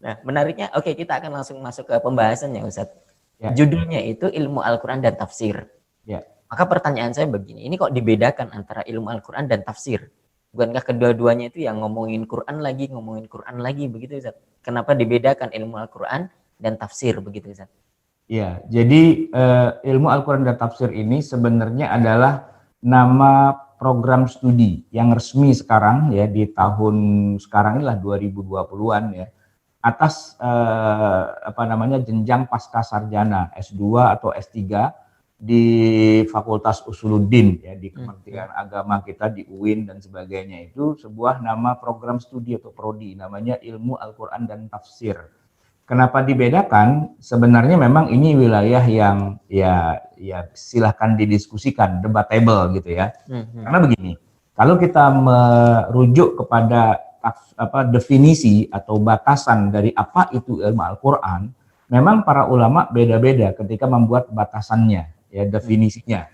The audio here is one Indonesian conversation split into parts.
Nah, menariknya, oke, kita akan langsung masuk ke pembahasannya, Ustadz. Ya. Judulnya itu ilmu Al-Quran dan tafsir. Ya. Maka pertanyaan saya begini, ini kok dibedakan antara ilmu Al-Quran dan tafsir? Bukankah kedua-duanya itu yang ngomongin Quran lagi, begitu Ustaz? Kenapa dibedakan ilmu Al-Quran dan tafsir, begitu Ustaz? Ya, jadi ilmu Al-Quran dan tafsir ini sebenarnya adalah nama program studi yang resmi sekarang ya, di tahun sekarang inilah 2020-an ya, atas jenjang pasca sarjana S2 atau S3 di Fakultas Usuluddin ya, di Kementerian Agama kita, di UIN dan sebagainya. Itu sebuah nama program studi atau prodi, namanya ilmu Al-Quran dan tafsir. Kenapa dibedakan? Sebenarnya memang ini wilayah yang ya silahkan didiskusikan, debatable gitu ya. Karena begini, kalau kita merujuk kepada definisi atau batasan dari apa itu ilmu Al-Quran, memang para ulama beda-beda ketika membuat batasannya, ya, definisinya.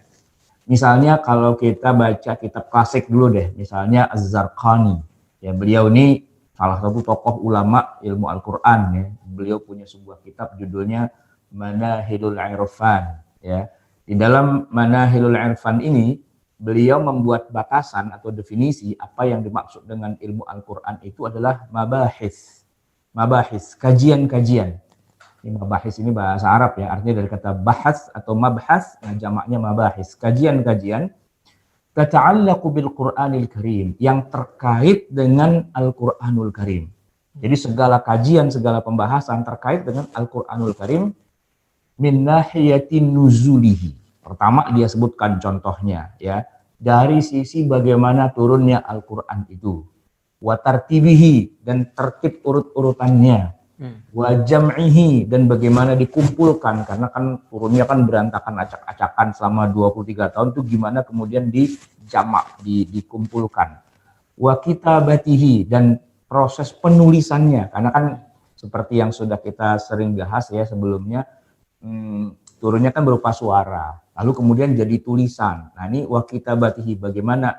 Misalnya kalau kita baca kitab klasik dulu deh, misalnya Az-Zarqani, ya, beliau ini salah satu tokoh ulama ilmu Al-Quran ya. Beliau punya sebuah kitab judulnya Manahilul Irfan ya. Di dalam Manahilul Irfan ini beliau membuat batasan atau definisi apa yang dimaksud dengan ilmu Al-Quran itu adalah mabahis, kajian-kajian. Ini mabahis ini bahasa Arab ya, artinya dari kata bahas atau mabhas, nah jamaknya mabahis, kajian-kajian tata'allaqu bil Qur'anil Karim, yang terkait dengan Al-Qur'anul Karim. Jadi segala kajian, segala pembahasan terkait dengan Al-Qur'anul Karim min nahiyatin nuzulihi. Pertama dia sebutkan contohnya ya, dari sisi bagaimana turunnya Al-Qur'an itu. Wa tartibihi, dan tertib urut-urutannya. Wa jam'ihi, dan bagaimana dikumpulkan, karena kan turunnya kan berantakan acak-acakan selama 23 tahun itu gimana kemudian dijamak, dikumpulkan. Wa kitabatihi, dan proses penulisannya, karena kan seperti yang sudah kita sering bahas ya sebelumnya, turunnya kan berupa suara, lalu kemudian jadi tulisan. Nah ini wa kitabatihi, bagaimana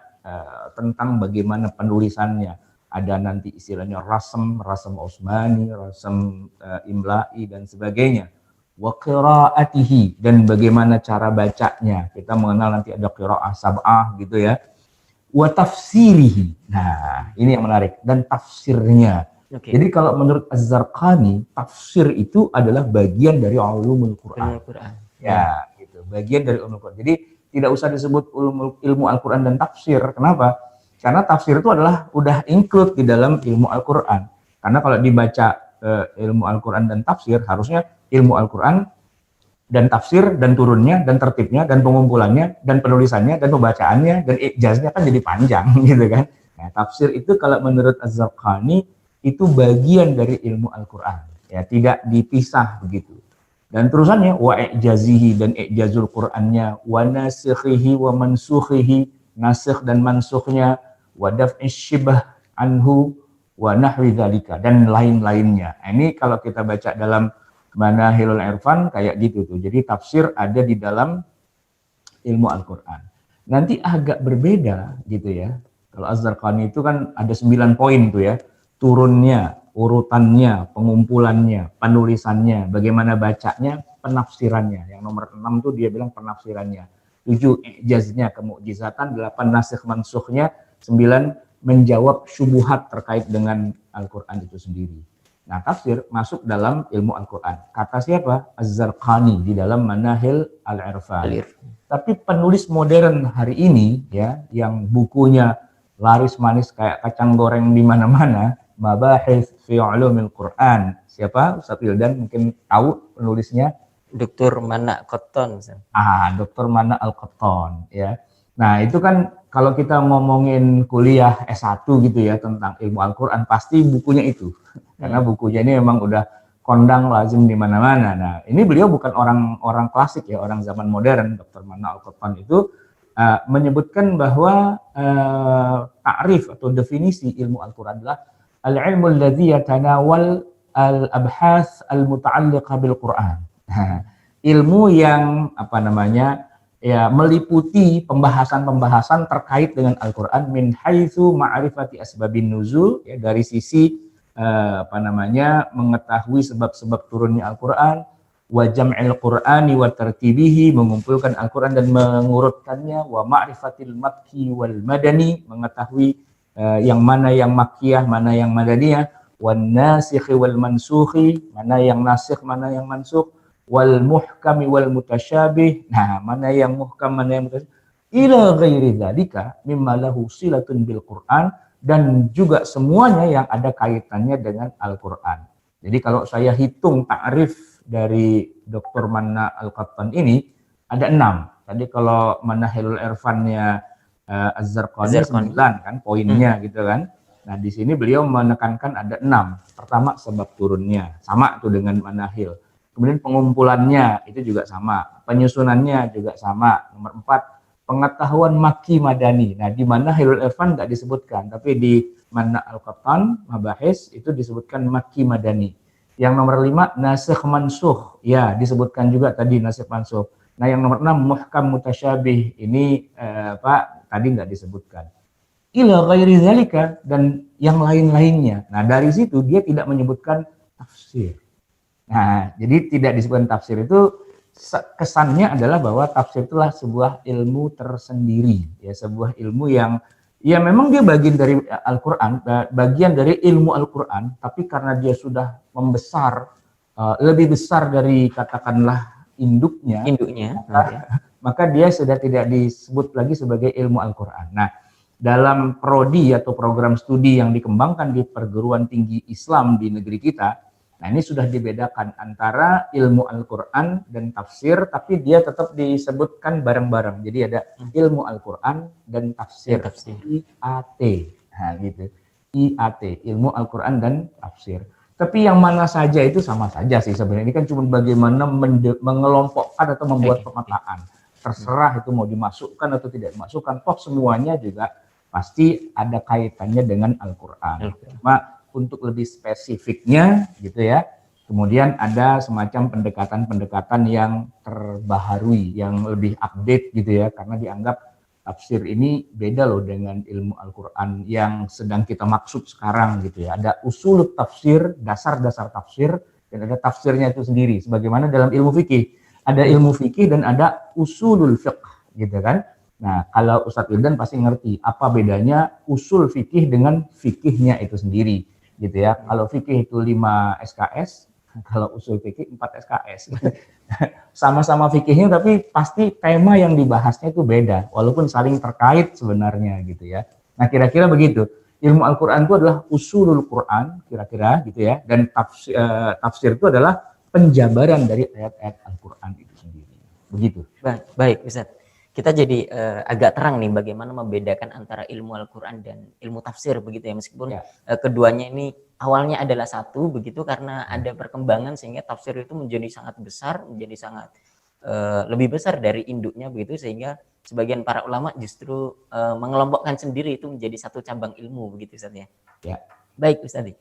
tentang bagaimana penulisannya. Ada nanti istilahnya rasem Osmani, rasem imla'i dan sebagainya. Wa qiraatihi, dan bagaimana cara bacanya. Kita mengenal nanti ada qiraah sab'ah gitu ya. Wa tafsirihi. Nah, ini yang menarik, dan tafsirnya. Okay. Jadi kalau menurut Az-Zarqani, tafsir itu adalah bagian dari ulumul Quran. Ya, gitu. Bagian dari ulumul Quran. Jadi tidak usah disebut ilmu Al-Quran dan tafsir. Kenapa? Karena tafsir itu adalah udah include di dalam ilmu Al-Quran. Karena kalau dibaca ilmu Al-Quran dan tafsir, harusnya ilmu Al-Quran dan tafsir dan turunnya dan tertibnya dan pengumpulannya dan penulisannya dan pembacaannya dan ijaznya kan jadi panjang gitu kan. Nah, tafsir itu kalau menurut Az-Zarqani itu bagian dari ilmu Al-Quran. Ya, tidak dipisah begitu. Dan terusannya wa ijazihi, dan ijazul Qur'annya, wa nasikhihi wa mansukhihi, nasikh dan mansukhnya, wadaf isyibah anhu wa nahwi dzalika, dan lain-lainnya. Ini kalau kita baca dalam Manahilul Irfan kayak gitu tuh. Jadi tafsir ada di dalam ilmu Al-Quran. Nanti agak berbeda gitu ya. Kalau Az-Zarqani itu kan ada 9 poin tuh ya. Turunnya, urutannya, pengumpulannya, penulisannya, bagaimana bacanya, penafsirannya. Yang nomor 6 tuh dia bilang penafsirannya. 7 ijaznya, kemukjizatan, 8 nasikh mansukhnya, 9 menjawab syubuhat terkait dengan Al-Quran itu sendiri. Nah, tafsir masuk dalam ilmu Al-Quran. Kata siapa? Az-Zarqani di dalam Manahil Al-Irfan. Tapi penulis modern hari ini ya, yang bukunya laris manis kayak kacang goreng di mana-mana, Mabahis fi Ulumil Quran. Siapa? Ustaz Wildan mungkin tahu penulisnya. Dr. Mana Qattan. Dr. Mana Al-Qattan ya. Nah, itu kan kalau kita ngomongin kuliah S1 gitu ya tentang ilmu Al-Quran, pasti bukunya itu. Karena bukunya ini memang udah kondang lazim di mana-mana. Nah, ini beliau bukan orang klasik ya, orang zaman modern. Dr. Mana Al-Qattan itu menyebutkan bahwa ta'rif atau definisi ilmu Al-Quran adalah al-ilmu alladhi yatanawal al-abhas al-muta'alliqa bil Quran. Ilmu yang ya meliputi pembahasan-pembahasan terkait dengan Al-Quran min haitsu ma'rifati asbabin nuzul, ya, dari sisi mengetahui sebab-sebab turunnya Al-Qur'an, wa jam'il Qur'ani wa tartibihi, mengumpulkan Al-Qur'an dan mengurutkannya, wa ma'rifatil makki wal madani, mengetahui yang mana yang makkiyah, mana yang madaniyah, wan nasikhi wal mansukhi, mana yang nasikh, mana yang mansukh, wal muhkami wal mutasyabih, nah mana yang muhkam, mana yang mutasyabih, ila ghairi dzalika mimma lahu silatun bil Qur'an, dan juga semuanya yang ada kaitannya dengan Al-Qur'an. Jadi kalau saya hitung ta'rif dari Dr. Manna Al-Qattan ini ada 6. Tadi kalau Manahilul Irfannya Az-Zarqani 9 kan poinnya gitu kan. Nah, di sini beliau menekankan ada 6. Pertama, sebab turunnya, sama tuh dengan Manahil. Kemudian pengumpulannya itu juga sama, penyusunannya juga sama. Nomor 4, pengetahuan Makki Madani. Nah, di Manahilul Irfan nggak disebutkan, tapi di Manna Al-Qattan Mabahis itu disebutkan Makki Madani. Yang nomor 5, nasikh mansukh. Ya, disebutkan juga tadi nasikh mansukh. Nah, yang nomor 6, muhkam mutasyabih. Ini Pak tadi nggak disebutkan. Ila ghairi dzalika, dan yang lain-lainnya. Nah, dari situ dia tidak menyebutkan tafsir. Nah, jadi tidak disebutkan tafsir itu kesannya adalah bahwa tafsir itulah sebuah ilmu tersendiri, ya, sebuah ilmu yang ya memang dia bagian dari Al-Qur'an, bagian dari ilmu Al-Qur'an, tapi karena dia sudah membesar, lebih besar dari katakanlah induknya, maka dia sudah tidak disebut lagi sebagai ilmu Al-Qur'an. Nah, dalam prodi atau program studi yang dikembangkan di perguruan tinggi Islam di negeri kita, nah ini sudah dibedakan antara ilmu Al-Qur'an dan tafsir, tapi dia tetap disebutkan bareng-bareng. Jadi ada ilmu Al-Qur'an dan tafsir. IAT. Nah, gitu. IAT, ilmu Al-Qur'an dan tafsir. Tapi yang mana saja itu sama saja sih sebenarnya. Ini kan cuma bagaimana mengelompokkan atau membuat pemetaan. Terserah itu mau dimasukkan atau tidak dimasukkan, toh semuanya juga pasti ada kaitannya dengan Al-Qur'an. Cuma untuk lebih spesifiknya gitu ya, kemudian ada semacam pendekatan-pendekatan yang terbaharui, yang lebih update gitu ya, karena dianggap tafsir ini beda loh dengan ilmu Al-Qur'an yang sedang kita maksud sekarang gitu ya. Ada usul tafsir, dasar-dasar tafsir, dan ada tafsirnya itu sendiri. Sebagaimana dalam ilmu fikih, ada ilmu fikih dan ada usulul fiqh gitu kan. Nah, kalau Ustadz Wildan pasti ngerti apa bedanya usul fikih dengan fikihnya itu sendiri gitu ya. Kalau fikih itu 5 SKS, kalau usul fikih 4 SKS. Sama-sama fikihnya tapi pasti tema yang dibahasnya itu beda, walaupun saling terkait sebenarnya gitu ya. Nah, kira-kira begitu. Ilmu Al-Qur'an itu adalah usulul Qur'an kira-kira gitu ya, dan tafsir itu adalah penjabaran dari ayat-ayat Al-Qur'an itu sendiri. Begitu. Baik, Ustaz. Kita jadi agak terang nih bagaimana membedakan antara ilmu Al-Qur'an dan ilmu tafsir begitu ya, meskipun keduanya ini awalnya adalah satu begitu, karena ada perkembangan sehingga tafsir itu menjadi sangat besar, menjadi sangat lebih besar dari induknya begitu, sehingga sebagian para ulama justru mengelompokkan sendiri itu menjadi satu cabang ilmu begitu Ustaz ya. Ya. Baik Ustaz.